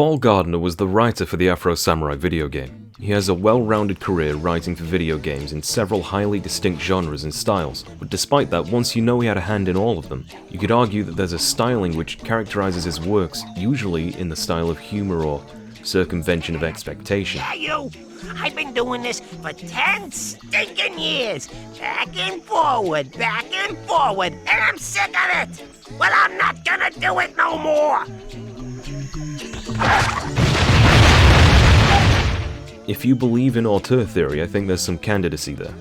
Paul Gardner was the writer for the Afro Samurai video game. He has a well-rounded career writing for video games in several highly distinct genres and styles, but despite that, once you know he had a hand in all of them, you could argue that there's a styling which characterizes his works, usually in the style of humor or circumvention of expectation. Yeah, you! I've been doing this for 10 stinking years! Back and forward, and I'm sick of it! Well, I'm not gonna do it no more! If you believe in auteur theory, I think there's some candidacy there.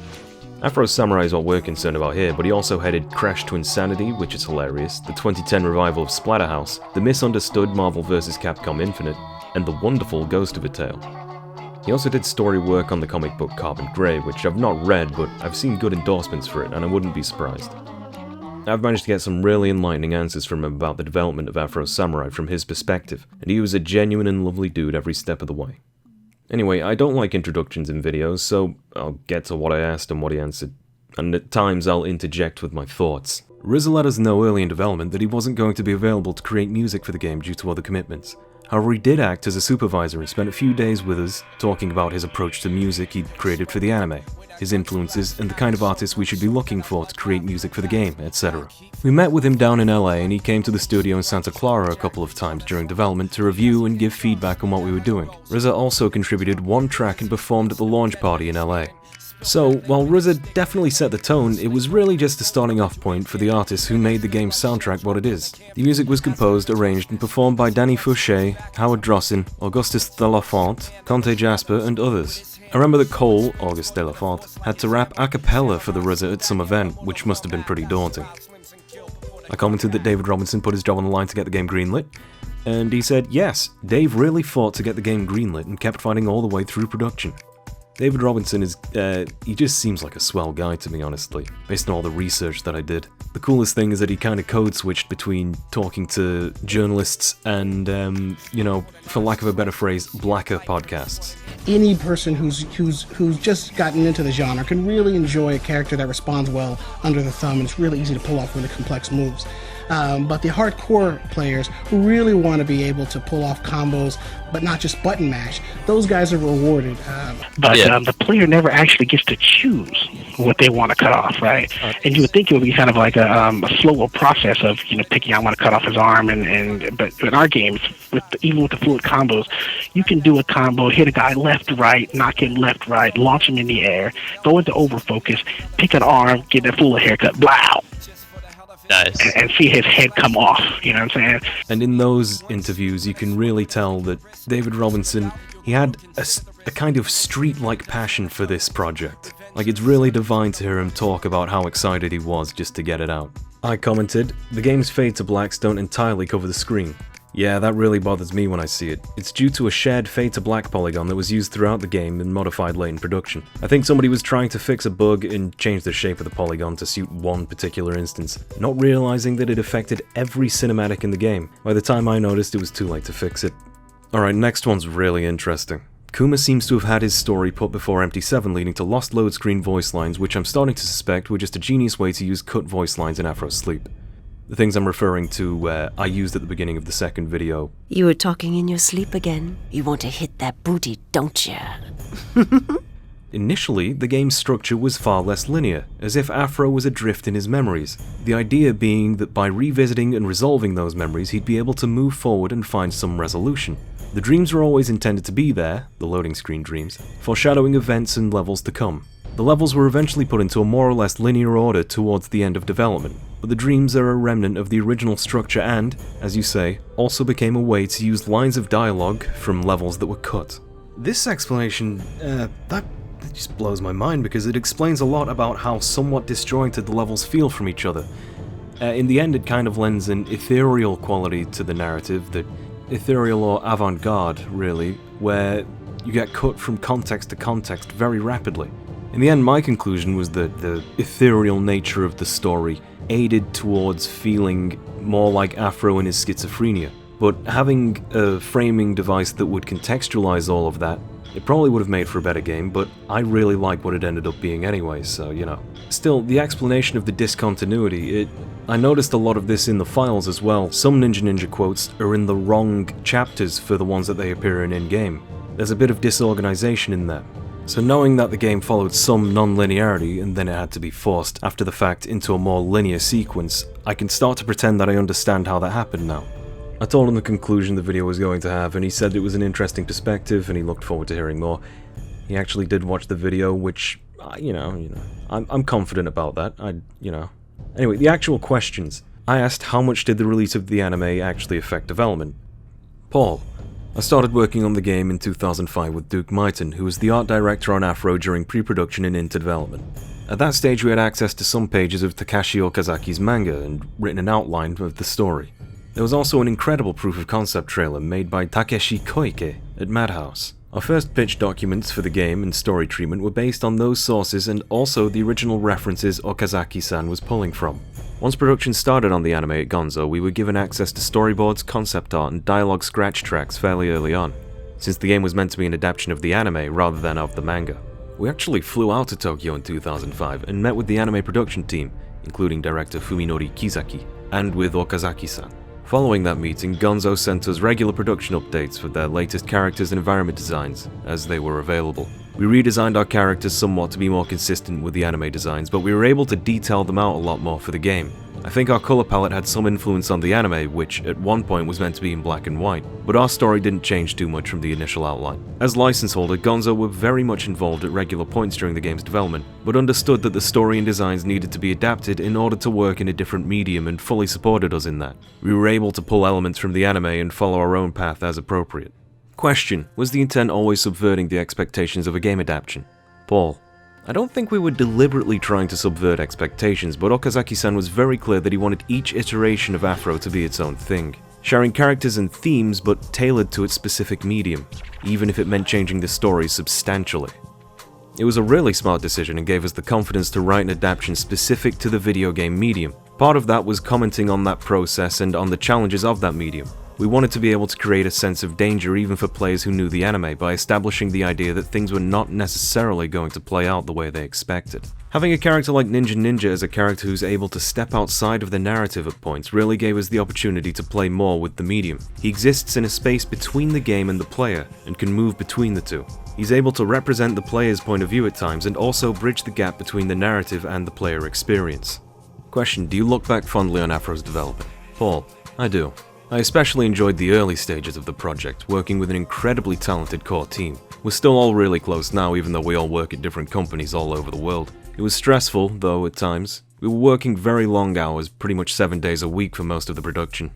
Afro Samurai is what we're concerned about here, but he also headed Crash to Insanity, which is hilarious, the 2010 revival of Splatterhouse, the misunderstood Marvel vs. Capcom Infinite, and the wonderful Ghost of a Tale. He also did story work on the comic book Carbon Grey, which I've not read, but I've seen good endorsements for it, and I wouldn't be surprised. I've managed to get some really enlightening answers from him about the development of Afro Samurai from his perspective, and he was a genuine and lovely dude every step of the way. Anyway, I don't like introductions in videos, so I'll get to what I asked and what he answered, and at times I'll interject with my thoughts. RZA let us know early in development that he wasn't going to be available to create music for the game due to other commitments. However, he did act as a supervisor and spent a few days with us talking about his approach to music he'd created for the anime, his influences, and the kind of artists we should be looking for to create music for the game, etc. We met with him down in LA and he came to the studio in Santa Clara a couple of times during development to review and give feedback on what we were doing. RZA also contributed one track and performed at the launch party in LA. So, while RZA definitely set the tone, it was really just a starting off point for the artists who made the game's soundtrack what it is. The music was composed, arranged, and performed by Danny Fouché, Howard Drossin, Augustus Delafont, Conte Jasper, and others. I remember that Cole, August Delafont, had to rap a cappella for the RZA at some event, which must have been pretty daunting. I commented that David Robinson put his job on the line to get the game greenlit, and he said, yes, Dave really fought to get the game greenlit and kept fighting all the way through production. David Robinson is, he just seems like a swell guy to me, honestly, based on all the research that I did. The coolest thing is that he kind of code switched between talking to journalists and, for lack of a better phrase, blacker podcasts. Any person who's just gotten into the genre can really enjoy a character that responds well under the thumb, and it's really easy to pull off really complex moves. But the hardcore players who really want to be able to pull off combos, but not just button mash, those guys are rewarded. The player never actually gets to choose what they want to cut off, right? And you would think it would be kind of like a slower process of picking. I want to cut off his arm, but in our games, even with the fluid combos, you can do a combo, hit a guy left, right, knock him left, right, launch him in the air, go into overfocus, pick an arm, get a full haircut, blow. Nice. And see his head come off, you know what I'm saying? And in those interviews, you can really tell that David Robinson, he had a kind of street-like passion for this project. Like, it's really divine to hear him talk about how excited he was just to get it out. I commented, the game's fade to blacks don't entirely cover the screen. Yeah, that really bothers me when I see it. It's due to a shared fade to black polygon that was used throughout the game and modified late in production. I think somebody was trying to fix a bug and change the shape of the polygon to suit one particular instance, not realizing that it affected every cinematic in the game. By the time I noticed, it was too late to fix it. Alright, next one's really interesting. Kuma seems to have had his story put before Empty 7, leading to lost load screen voice lines, which I'm starting to suspect were just a genius way to use cut voice lines in Afro Sleep. The things I'm referring to, I used at the beginning of the second video. You were talking in your sleep again. You want to hit that booty, don't you? Initially, the game's structure was far less linear, as if Afro was adrift in his memories. The idea being that by revisiting and resolving those memories, he'd be able to move forward and find some resolution. The dreams were always intended to be there, the loading screen dreams, foreshadowing events and levels to come. The levels were eventually put into a more or less linear order towards the end of development, but the dreams are a remnant of the original structure and, as you say, also became a way to use lines of dialogue from levels that were cut. This explanation, that just blows my mind because it explains a lot about how somewhat disjointed the levels feel from each other. In the end, it kind of lends an ethereal quality to the narrative, the ethereal or avant-garde, really, where you get cut from context to context very rapidly. In the end, my conclusion was that the ethereal nature of the story aided towards feeling more like Afro and his schizophrenia, but having a framing device that would contextualize all of that It probably would have made for a better game, but I really like what it ended up being anyway, so, you know. Still, the explanation of the discontinuity, I noticed a lot of this in the files as well. Some Ninja quotes are in the wrong chapters for the ones that they appear in-game. There's a bit of disorganization in there. So knowing that the game followed some non-linearity and then it had to be forced after the fact into a more linear sequence, I can start to pretend that I understand how that happened now. I told him the conclusion the video was going to have, and he said it was an interesting perspective and he looked forward to hearing more. He actually did watch the video, which, I'm confident about that. Anyway, the actual questions. I asked how much did the release of the anime actually affect development. Paul. I started working on the game in 2005 with Duke Myton, who was the art director on Afro during pre-production and into development. At that stage we had access to some pages of Takashi Okazaki's manga and written an outline of the story. There was also an incredible proof-of-concept trailer made by Takeshi Koike at Madhouse. Our first pitch documents for the game and story treatment were based on those sources and also the original references Okazaki-san was pulling from. Once production started on the anime at Gonzo, we were given access to storyboards, concept art, and dialogue scratch tracks fairly early on, since the game was meant to be an adaptation of the anime rather than of the manga. We actually flew out to Tokyo in 2005 and met with the anime production team, including director Fuminori Kizaki, and with Okazaki-san. Following that meeting, Gonzo sent us regular production updates for their latest characters and environment designs, as they were available. We redesigned our characters somewhat to be more consistent with the anime designs, but we were able to detail them out a lot more for the game. I think our color palette had some influence on the anime, which at one point was meant to be in black and white, but our story didn't change too much from the initial outline. As license holder, Gonzo were very much involved at regular points during the game's development, but understood that the story and designs needed to be adapted in order to work in a different medium and fully supported us in that. We were able to pull elements from the anime and follow our own path as appropriate. Question: was the intent always subverting the expectations of a game adaptation? Paul: I don't think we were deliberately trying to subvert expectations, but Okazaki-san was very clear that he wanted each iteration of Afro to be its own thing, sharing characters and themes but tailored to its specific medium, even if it meant changing the story substantially. It was a really smart decision and gave us the confidence to write an adaptation specific to the video game medium. Part of that was commenting on that process and on the challenges of that medium. We wanted to be able to create a sense of danger even for players who knew the anime by establishing the idea that things were not necessarily going to play out the way they expected. Having a character like Ninja as a character who's able to step outside of the narrative at points really gave us the opportunity to play more with the medium. He exists in a space between the game and the player and can move between the two. He's able to represent the player's point of view at times and also bridge the gap between the narrative and the player experience. Question: do you look back fondly on Afro's development? Paul: I do. I especially enjoyed the early stages of the project, working with an incredibly talented core team. We're still all really close now, even though we all work at different companies all over the world. It was stressful, though, at times. We were working very long hours, pretty much 7 days a week for most of the production.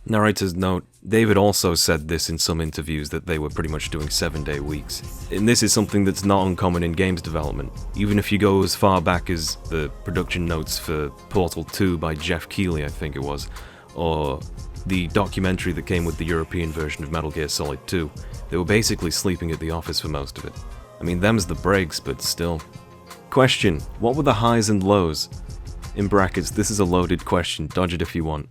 Narrator's note: David also said this in some interviews that they were pretty much doing 7-day weeks. And this is something that's not uncommon in games development. Even if you go as far back as the production notes for Portal 2 by Jeff Keighley, I think it was, or the documentary that came with the European version of Metal Gear Solid 2, they were basically sleeping at the office for most of it. I mean, them's the breaks, but still. Question: what were the highs and lows? In brackets, this is a loaded question, dodge it if you want.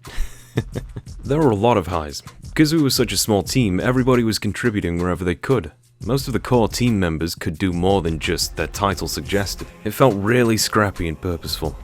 There were a lot of highs. Because we were such a small team, everybody was contributing wherever they could. Most of the core team members could do more than just their title suggested. It felt really scrappy and purposeful.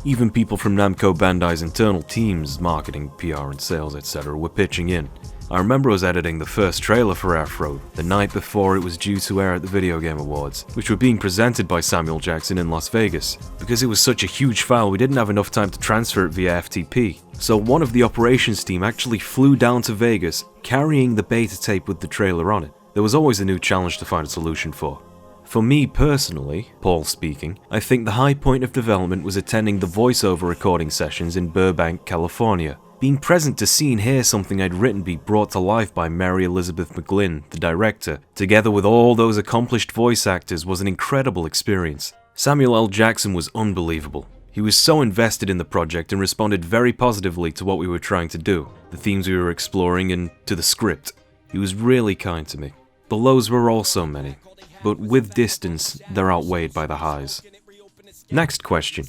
Even people from Namco Bandai's internal teams, marketing, PR and sales, etc. were pitching in. I remember us editing the first trailer for Afro the night before it was due to air at the Video Game Awards, which were being presented by Samuel Jackson in Las Vegas. Because it was such a huge file, we didn't have enough time to transfer it via FTP. So one of the operations team actually flew down to Vegas, carrying the beta tape with the trailer on it. There was always a new challenge to find a solution for. For me personally, Paul speaking, I think the high point of development was attending the voiceover recording sessions in Burbank, California. Being present to see and hear something I'd written be brought to life by Mary Elizabeth McGlynn, the director, together with all those accomplished voice actors, was an incredible experience. Samuel L. Jackson was unbelievable. He was so invested in the project and responded very positively to what we were trying to do, the themes we were exploring, and to the script. He was really kind to me. The lows were also many, but with distance, they're outweighed by the highs. Next question.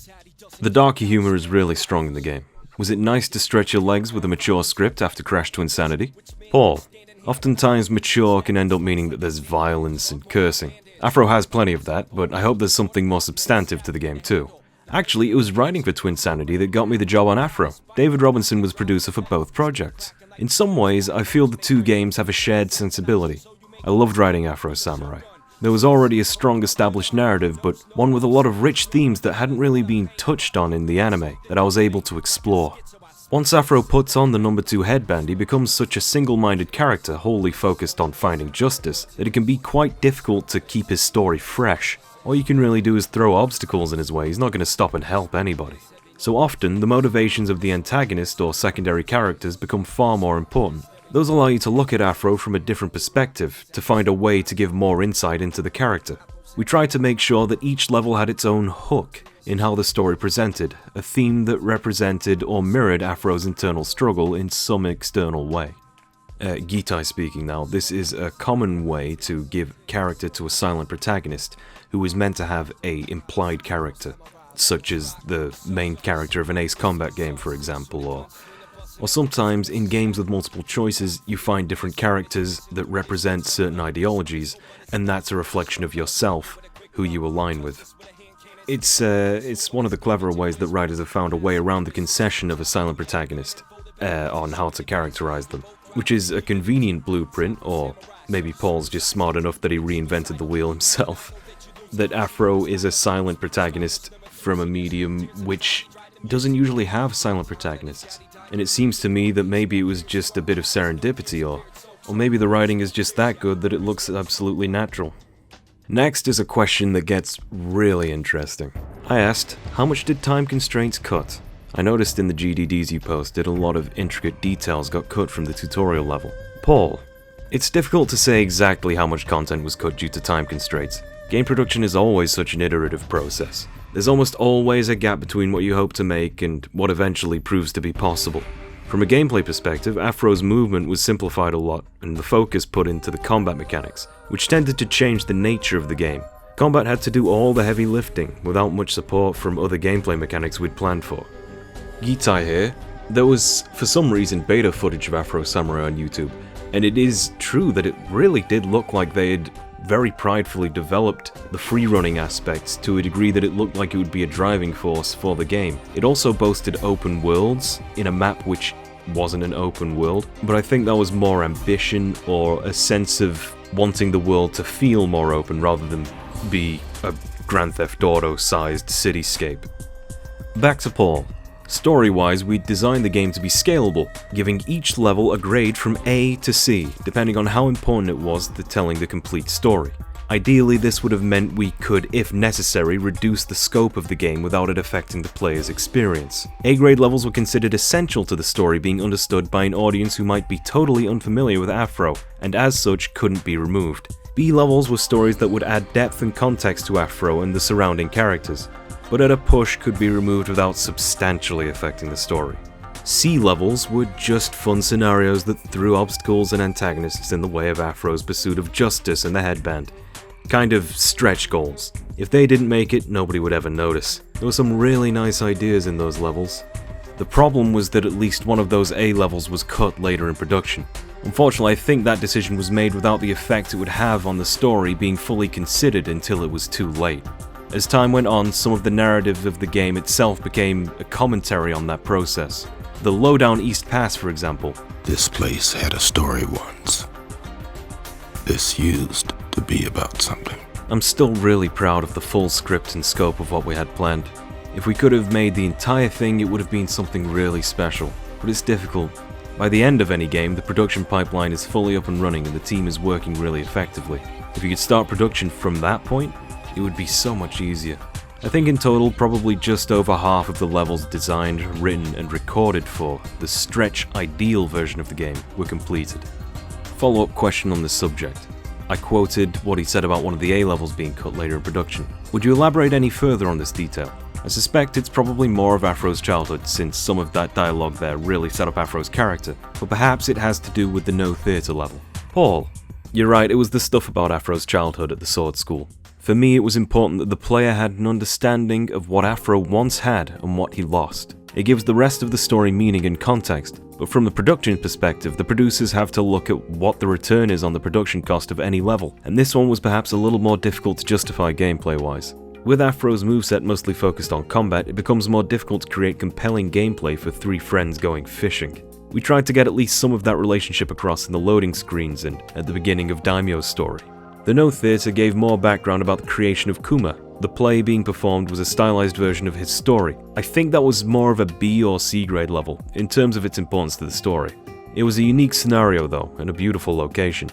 The darker humor is really strong in the game. Was it nice to stretch your legs with a mature script after Crash to Insanity? Paul: Oftentimes, mature can end up meaning that there's violence and cursing. Afro has plenty of that, but I hope there's something more substantive to the game too. Actually, it was writing for Twinsanity that got me the job on Afro. David Robinson was producer for both projects. In some ways, I feel the two games have a shared sensibility. I loved writing Afro Samurai. There was already a strong established narrative, but one with a lot of rich themes that hadn't really been touched on in the anime that I was able to explore. Once Afro puts on the number 2 headband, he becomes such a single-minded character wholly focused on finding justice that it can be quite difficult to keep his story fresh. All you can really do is throw obstacles in his way. He's not going to stop and help anybody. So often, the motivations of the antagonist or secondary characters become far more important. Those allow you to look at Afro from a different perspective, to find a way to give more insight into the character. We tried to make sure that each level had its own hook in how the story presented, a theme that represented or mirrored Afro's internal struggle in some external way. Gitai speaking now, this is a common way to give character to a silent protagonist who is meant to have a implied character, such as the main character of an Ace Combat game, for example, or sometimes in games with multiple choices you find different characters that represent certain ideologies, and that's a reflection of yourself, who you align with. It's one of the cleverer ways that writers have found a way around the concession of a silent protagonist, on how to characterize them, which is a convenient blueprint, or maybe Paul's just smart enough that he reinvented the wheel himself, that Afro is a silent protagonist from a medium which doesn't usually have silent protagonists. And it seems to me that maybe it was just a bit of serendipity, or maybe the writing is just that good that it looks absolutely natural. Next is a question that gets really interesting. I asked, how much did time constraints cut? I noticed in the GDDs you posted a lot of intricate details got cut from the tutorial level. Paul, it's difficult to say exactly how much content was cut due to time constraints. Game production is always such an iterative process. There's almost always a gap between what you hope to make and what eventually proves to be possible. From a gameplay perspective, Afro's movement was simplified a lot, and the focus put into the combat mechanics, which tended to change the nature of the game. Combat had to do all the heavy lifting, without much support from other gameplay mechanics we'd planned for. Gitai here. There was, for some reason, beta footage of Afro Samurai on YouTube, and it is true that it really did look like they had very pridefully developed the free-running aspects to a degree that it looked like it would be a driving force for the game. It also boasted open worlds in a map which wasn't an open world, but I think that was more ambition or a sense of wanting the world to feel more open rather than be a Grand Theft Auto-sized cityscape. Back to Paul. Story-wise, we designed the game to be scalable, giving each level a grade from A to C, depending on how important it was to telling the complete story. Ideally, this would have meant we could, if necessary, reduce the scope of the game without it affecting the player's experience. A-grade levels were considered essential to the story being understood by an audience who might be totally unfamiliar with Afro, and as such couldn't be removed. B levels were stories that would add depth and context to Afro and the surrounding characters, but at a push could be removed without substantially affecting the story. C levels were just fun scenarios that threw obstacles and antagonists in the way of Afro's pursuit of justice and the headband. Kind of stretch goals. If they didn't make it, nobody would ever notice. There were some really nice ideas in those levels. The problem was that at least one of those A levels was cut later in production. Unfortunately, I think that decision was made without the effect it would have on the story being fully considered until it was too late. As time went on, some of the narrative of the game itself became a commentary on that process. The Lowdown East Pass, for example. This place had a story once. This used to be about something. I'm still really proud of the full script and scope of what we had planned. If we could have made the entire thing, it would have been something really special. But it's difficult. By the end of any game, the production pipeline is fully up and running and the team is working really effectively. If you could start production from that point, it would be so much easier. I think in total, probably just over half of the levels designed, written, and recorded for the stretch ideal version of the game were completed. Follow-up question on this subject. I quoted what he said about one of the A levels being cut later in production. Would you elaborate any further on this detail? I suspect it's probably more of Afro's childhood, since some of that dialogue there really set up Afro's character, but perhaps it has to do with the no theatre level. Paul, you're right, it was the stuff about Afro's childhood at the sword school. For me, it was important that the player had an understanding of what Afro once had and what he lost. It gives the rest of the story meaning and context, But from the production perspective, the producers have to look at what the return is on the production cost of any level, and this one was perhaps a little more difficult to justify gameplay-wise. With Afro's moveset mostly focused on combat, it becomes more difficult to create compelling gameplay for three friends going fishing. We tried to get at least some of that relationship across in the loading screens and at the beginning of Daimyo's story. The No Theatre gave more background about the creation of Kuma. The play being performed was a stylized version of his story. I think that was more of a B or C grade level, in terms of its importance to the story. It was a unique scenario though, and a beautiful location.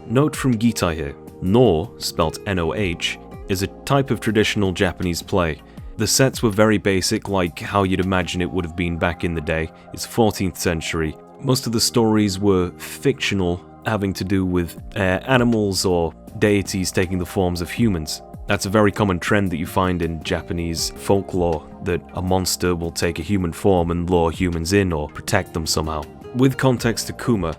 Note from Gitai here, No, spelt N-O-H, is a type of traditional Japanese play. The sets were very basic, like how you'd imagine it would have been back in the day. It's 14th century. Most of the stories were fictional, having to do with animals or deities taking the forms of humans. That's a very common trend that you find in Japanese folklore, that a monster will take a human form and lure humans in or protect them somehow. With context to Kuma,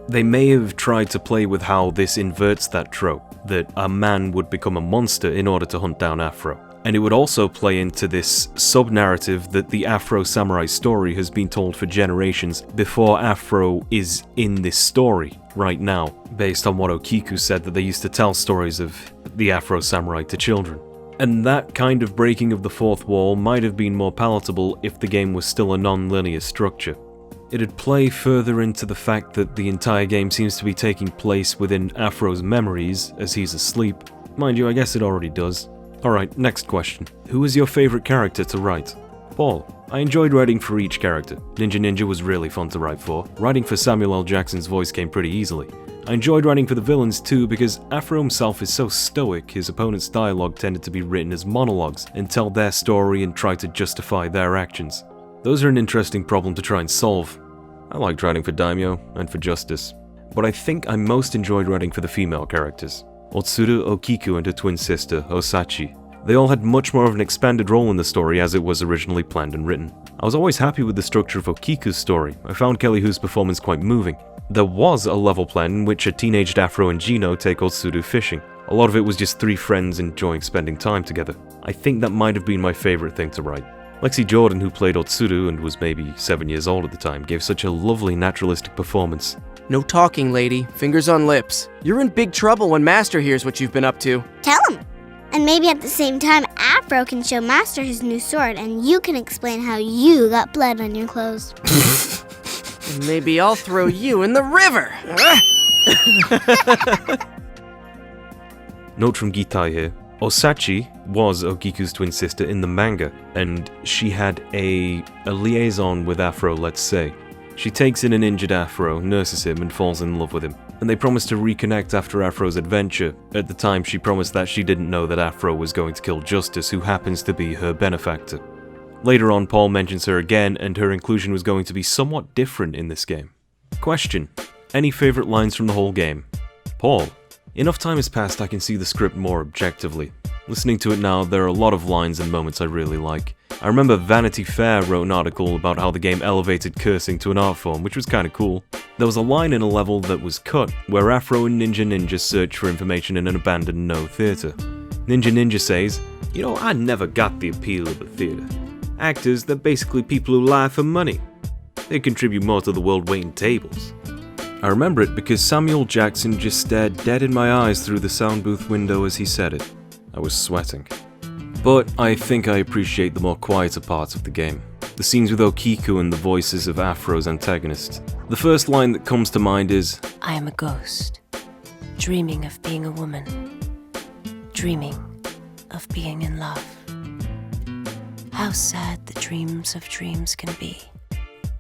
they may have tried to play with how this inverts that trope, that a man would become a monster in order to hunt down Afro. And it would also play into this sub-narrative that the Afro Samurai story has been told for generations before Afro is in this story right now, based on what Okiku said that they used to tell stories of the Afro Samurai to children. And that kind of breaking of the fourth wall might have been more palatable if the game was still a non-linear structure. It'd play further into the fact that the entire game seems to be taking place within Afro's memories as he's asleep. Mind you, I guess it already does. Alright, next question. Who is your favourite character to write? Paul. I enjoyed writing for each character. Ninja was really fun to write for. Writing for Samuel L. Jackson's voice came pretty easily. I enjoyed writing for the villains too because Afro himself is so stoic, his opponent's dialogue tended to be written as monologues and tell their story and try to justify their actions. Those are an interesting problem to try and solve. I liked writing for Daimyo and for Justice, but I think I most enjoyed writing for the female characters. Otsuru, Okiku and her twin sister, Osachi. They all had much more of an expanded role in the story as it was originally planned and written. I was always happy with the structure of Okiku's story. I found Kelly Hu's performance quite moving. There was a level plan in which a teenaged Afro and Gino take Otsuru fishing. A lot of it was just three friends enjoying spending time together. I think that might have been my favourite thing to write. Lexi Jordan, who played Otsuru and was maybe 7 years old at the time, gave such a lovely naturalistic performance. No talking, lady. Fingers on lips. You're in big trouble when Master hears what you've been up to. Tell him. And maybe at the same time, Afro can show Master his new sword, and you can explain how you got blood on your clothes. And maybe I'll throw you in the river. Note from Gitai here. Osachi was Okiku's twin sister in the manga, and she had a liaison with Afro, let's say. She takes in an injured Afro, nurses him, and falls in love with him. And they promise to reconnect after Afro's adventure. At the time, she promised that she didn't know that Afro was going to kill Justice, who happens to be her benefactor. Later on, Paul mentions her again, and her inclusion was going to be somewhat different in this game. Question. Any favourite lines from the whole game? Paul. Enough time has passed I can see the script more objectively. Listening to it now, there are a lot of lines and moments I really like. I remember Vanity Fair wrote an article about how the game elevated cursing to an art form, which was kinda cool. There was a line in a level that was cut, where Afro and Ninja search for information in an abandoned No Theatre. Ninja says, "You know, I never got the appeal of the theatre. Actors, they're basically people who lie for money. They contribute more to the world waiting tables." I remember it because Samuel Jackson just stared dead in my eyes through the sound booth window as he said it. I was sweating. But I think I appreciate the more quieter parts of the game. The scenes with Okiku and the voices of Afro's antagonists. The first line that comes to mind is, I am a ghost, dreaming of being a woman, dreaming of being in love. How sad the dreams of dreams can be.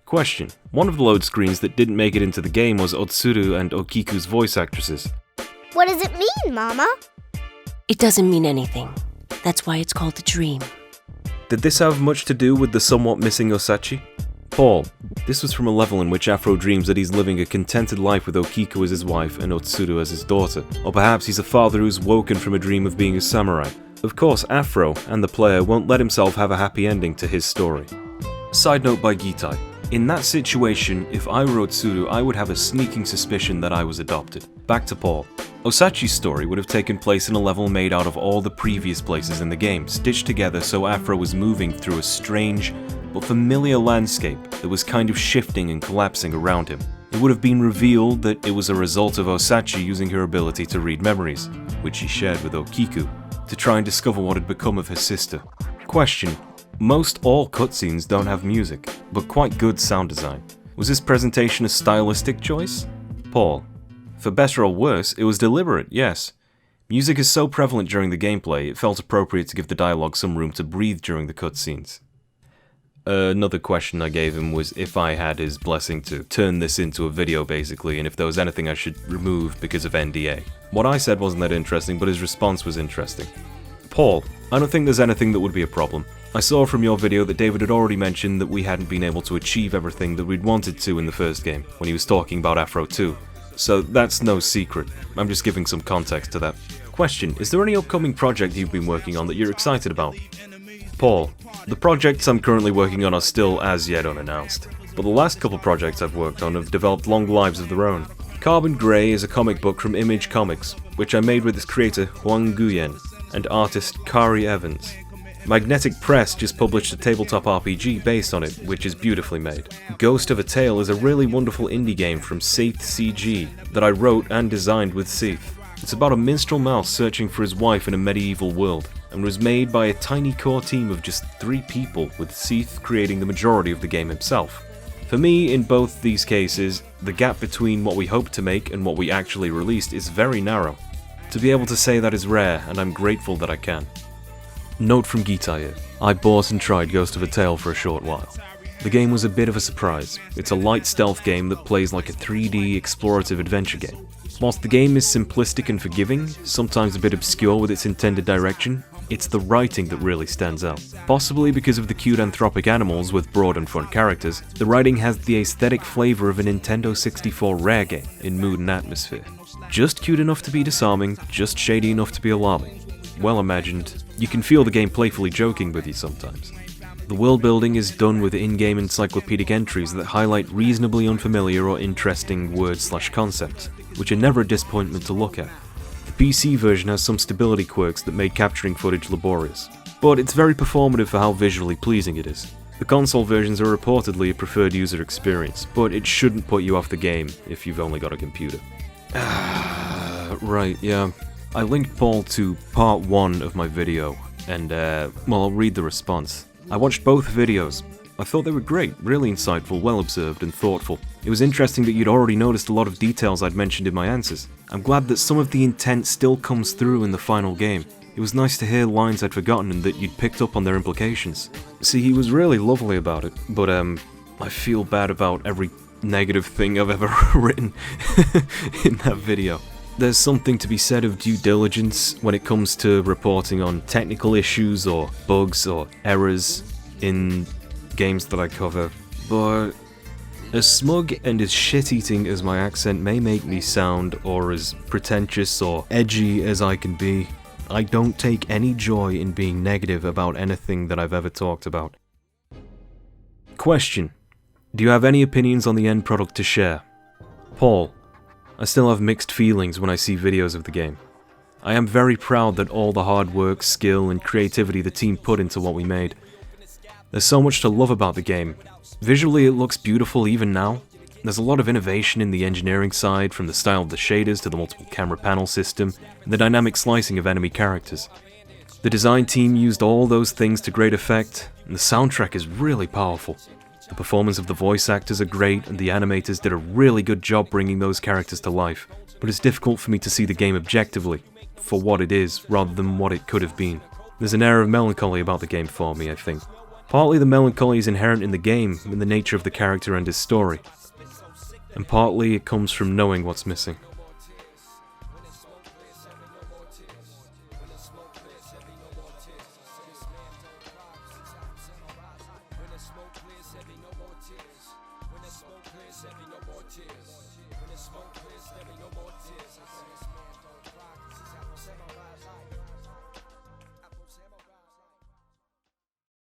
Question. One of the load screens that didn't make it into the game was Otsuru and Okiku's voice actresses. What does it mean, Mama? It doesn't mean anything. That's why it's called a dream. Did this have much to do with the somewhat missing Osachi? Paul. This was from a level in which Afro dreams that he's living a contented life with Okiku as his wife and Otsuru as his daughter. Or perhaps he's a father who's woken from a dream of being a samurai. Of course, Afro and the player won't let himself have a happy ending to his story. Side note by Gitai. In that situation, if I were Otsuru, I would have a sneaking suspicion that I was adopted. Back to Paul. Osachi's story would have taken place in a level made out of all the previous places in the game, stitched together so Afro was moving through a strange but familiar landscape that was kind of shifting and collapsing around him. It would have been revealed that it was a result of Osachi using her ability to read memories, which she shared with Okiku, to try and discover what had become of her sister. Question: most all cutscenes don't have music, but quite good sound design. Was this presentation a stylistic choice? Paul: for better or worse, it was deliberate, yes. Music is so prevalent during the gameplay, it felt appropriate to give the dialogue some room to breathe during the cutscenes. Another question I gave him was if I had his blessing to turn this into a video basically, and if there was anything I should remove because of NDA. What I said wasn't that interesting, but his response was interesting. Paul: I don't think there's anything that would be a problem. I saw from your video that David had already mentioned that we hadn't been able to achieve everything that we'd wanted to in the first game, when he was talking about Afro 2. So that's no secret. I'm just giving some context to that. Question: is there any upcoming project you've been working on that you're excited about? Paul: the projects I'm currently working on are still as yet unannounced, but the last couple projects I've worked on have developed long lives of their own. Carbon Grey is a comic book from Image Comics, which I made with its creator Huang Guyen and artist Kari Evans. Magnetic Press just published a tabletop RPG based on it, which is beautifully made. Ghost of a Tale is a really wonderful indie game from Seath CG that I wrote and designed with Seath. It's about a minstrel mouse searching for his wife in a medieval world, and was made by a tiny core team of just 3 people, with Seath creating the majority of the game himself. For me, in both these cases, the gap between what we hoped to make and what we actually released is very narrow. To be able to say that is rare, and I'm grateful that I can. Note from Gitai: I bought and tried Ghost of a Tale for a short while. The game was a bit of a surprise. It's a light stealth game that plays like a 3D explorative adventure game. Whilst the game is simplistic and forgiving, sometimes a bit obscure with its intended direction, it's the writing that really stands out. Possibly because of the cute anthropic animals with broad and fun characters, the writing has the aesthetic flavour of a Nintendo 64 Rare game in mood and atmosphere. Just cute enough to be disarming, just shady enough to be alarming. Well imagined, you can feel the game playfully joking with you sometimes. The world building is done with in-game encyclopedic entries that highlight reasonably unfamiliar or interesting words/concepts, which are never a disappointment to look at. The PC version has some stability quirks that made capturing footage laborious, but it's very performative for how visually pleasing it is. The console versions are reportedly a preferred user experience, but it shouldn't put you off the game if you've only got a computer. Right, yeah. I linked Paul to part 1 of my video, and well, I'll read the response. I watched both videos. I thought they were great, really insightful, well observed, and thoughtful. It was interesting that you'd already noticed a lot of details I'd mentioned in my answers. I'm glad that some of the intent still comes through in the final game. It was nice to hear lines I'd forgotten and that you'd picked up on their implications. See, he was really lovely about it, but I feel bad about every negative thing I've ever written in that video. There's something to be said of due diligence when it comes to reporting on technical issues or bugs or errors in games that I cover, but as smug and as shit-eating as my accent may make me sound, or as pretentious or edgy as I can be, I don't take any joy in being negative about anything that I've ever talked about. Question: do you have any opinions on the end product to share? Paul: I still have mixed feelings when I see videos of the game. I am very proud that all the hard work, skill, and creativity the team put into what we made. There's so much to love about the game. Visually, it looks beautiful even now. There's a lot of innovation in the engineering side, from the style of the shaders to the multiple camera panel system, and the dynamic slicing of enemy characters. The design team used all those things to great effect, and the soundtrack is really powerful. The performance of the voice actors are great, and the animators did a really good job bringing those characters to life, but it's difficult for me to see the game objectively, for what it is, rather than what it could have been. There's an air of melancholy about the game for me, I think. Partly the melancholy is inherent in the game, in the nature of the character and his story, and partly it comes from knowing what's missing.